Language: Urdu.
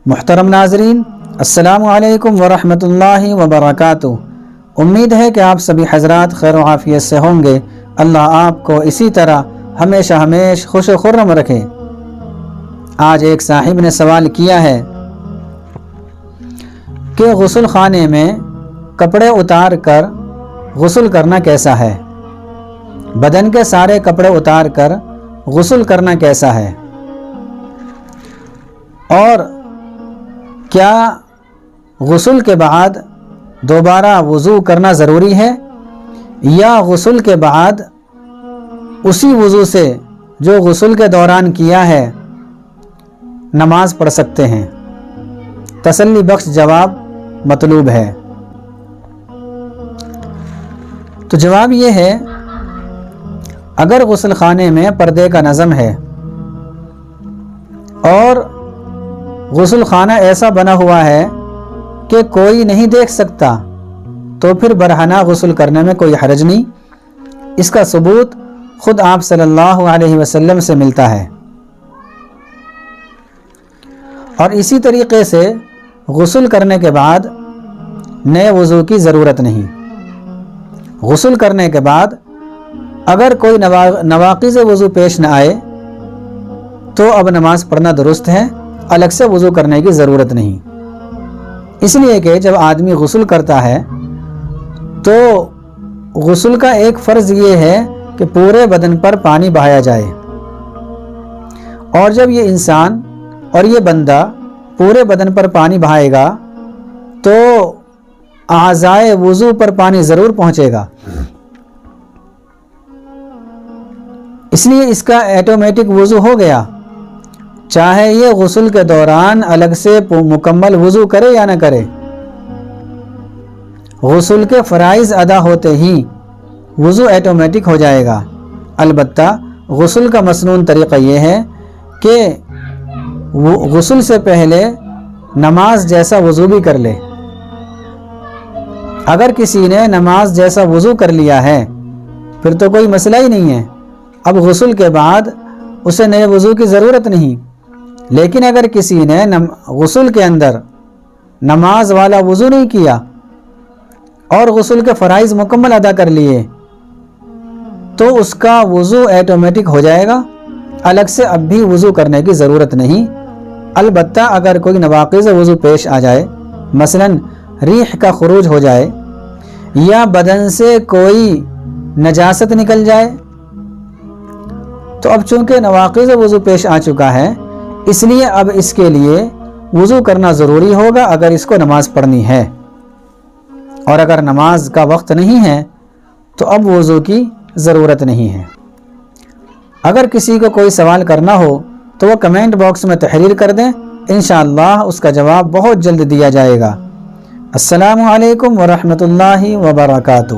محترم ناظرین، السلام علیکم ورحمۃ اللہ وبرکاتہ۔ امید ہے کہ آپ سبھی حضرات خیر و عافیت سے ہوں گے۔ اللہ آپ کو اسی طرح ہمیشہ خوش و خرم رکھے۔ آج ایک صاحب نے سوال کیا ہے کہ غسل خانے میں کپڑے اتار کر غسل کرنا کیسا ہے؟ بدن کے سارے کپڑے اتار کر غسل کرنا کیسا ہے؟ اور کیا غسل کے بعد دوبارہ وضو کرنا ضروری ہے، یا غسل کے بعد اسی وضو سے جو غسل کے دوران کیا ہے نماز پڑھ سکتے ہیں؟ تسلی بخش جواب مطلوب ہے۔ تو جواب یہ ہے، اگر غسل خانے میں پردے کا نظم ہے اور غسل خانہ ایسا بنا ہوا ہے کہ کوئی نہیں دیکھ سکتا، تو پھر برہنہ غسل کرنے میں کوئی حرج نہیں۔ اس کا ثبوت خود آپ صلی اللہ علیہ وسلم سے ملتا ہے۔ اور اسی طریقے سے غسل کرنے کے بعد نئے وضو کی ضرورت نہیں۔ غسل کرنے کے بعد اگر کوئی نواقض وضو پیش نہ آئے تو اب نماز پڑھنا درست ہے، الگ سے وضو کرنے کی ضرورت نہیں۔ اس لیے کہ جب آدمی غسل کرتا ہے تو غسل کا ایک فرض یہ ہے کہ پورے بدن پر پانی بہایا جائے، اور جب یہ انسان اور یہ بندہ پورے بدن پر پانی بہائے گا تو اعضائے وضو پر پانی ضرور پہنچے گا۔ اس لیے اس کا آٹومیٹک وضو ہو گیا، چاہے یہ غسل کے دوران الگ سے مکمل وضو کرے یا نہ کرے۔ غسل کے فرائض ادا ہوتے ہی وضو آٹومیٹک ہو جائے گا۔ البتہ غسل کا مسنون طریقہ یہ ہے کہ غسل سے پہلے نماز جیسا وضو بھی کر لے۔ اگر کسی نے نماز جیسا وضو کر لیا ہے پھر تو کوئی مسئلہ ہی نہیں ہے، اب غسل کے بعد اسے نئے وضو کی ضرورت نہیں۔ لیکن اگر کسی نے غسل کے اندر نماز والا وضو نہیں کیا اور غسل کے فرائض مکمل ادا کر لیے تو اس کا وضو آٹومیٹک ہو جائے گا، الگ سے اب بھی وضو کرنے کی ضرورت نہیں۔ البتہ اگر کوئی نواقض وضو پیش آ جائے، مثلا ریح کا خروج ہو جائے یا بدن سے کوئی نجاست نکل جائے، تو اب چونکہ نواقض وضو پیش آ چکا ہے اس لیے اب اس کے لیے وضو کرنا ضروری ہوگا اگر اس کو نماز پڑھنی ہے، اور اگر نماز کا وقت نہیں ہے تو اب وضو کی ضرورت نہیں ہے۔ اگر کسی کو کوئی سوال کرنا ہو تو وہ کمنٹ باکس میں تحریر کر دیں، انشاءاللہ اس کا جواب بہت جلد دیا جائے گا۔ السلام علیکم ورحمۃ اللہ وبرکاتہ۔